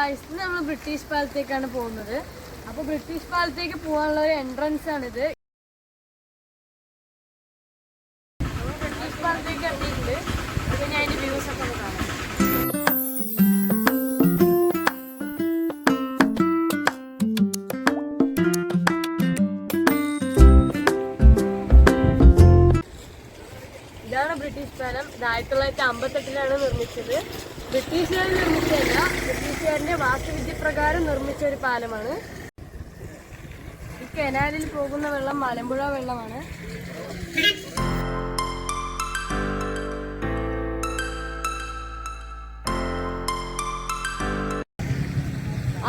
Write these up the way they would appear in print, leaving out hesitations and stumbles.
Guys നമ്മൾ British പാലത്തേക്കാണ് പോകുന്നത്. അപ്പോൾ ബ്രിട്ടീഷ് പാലത്തേക്ക് പോകാനുള്ള ഒരു എൻട്രൻസ് ആണിത്. ബ്രിട്ടീഷ് പാലത്തേക്ക് എത്തിയിട്ടുണ്ട്. അപ്പോൾ ഞാൻ അതിൻ്റെ വ്യൂസ് ഒക്കെ ഒന്ന് കാണാം. ഇതാണ് ബ്രിട്ടീഷ് പാലം. 1958 നിർമ്മിച്ചത്. ബ്രിട്ടീഷുകാർ നിർമ്മിച്ചതല്ല, ബ്രിട്ടീഷുകാരൻ്റെ വാസ്തുവിദ്യ പ്രകാരം നിർമ്മിച്ച ഒരു പാലമാണ്. ഈ കനാലിൽ പോകുന്ന വെള്ളം മലമ്പുഴ വെള്ളമാണ്.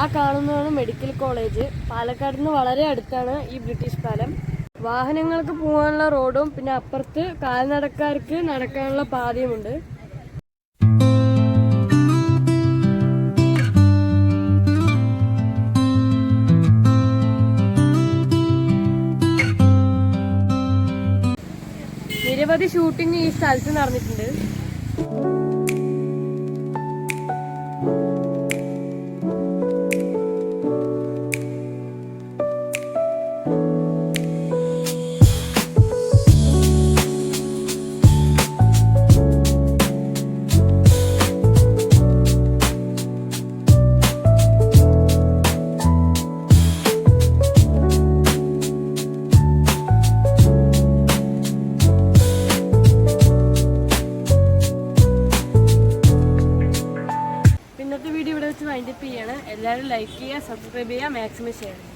ആ കാണുന്നതാണ് മെഡിക്കൽ കോളേജ്. പാലക്കാട് നിന്ന് വളരെ അടുത്താണ് ഈ ബ്രിട്ടീഷ് പാലം. വാഹനങ്ങൾക്ക് പോകാനുള്ള റോഡും പിന്നെ അപ്പുറത്ത് കാൽനടക്കാർക്ക് നടക്കാനുള്ള പാതയുമുണ്ട്. നിരവധി ഷൂട്ടിംഗ് ഈ സ്ഥലത്ത് നടന്നിട്ടുണ്ട്. ഇന്നത്തെ വീഡിയോ ഇവിടെ വെച്ച് വൈൻഡപ്പ് ചെയ്യാണ്. എല്ലാവരും ലൈക്ക് ചെയ്യുക, സബ്സ്ക്രൈബ് ചെയ്യുക, മാക്സിമം ഷെയർ ചെയ്യുക.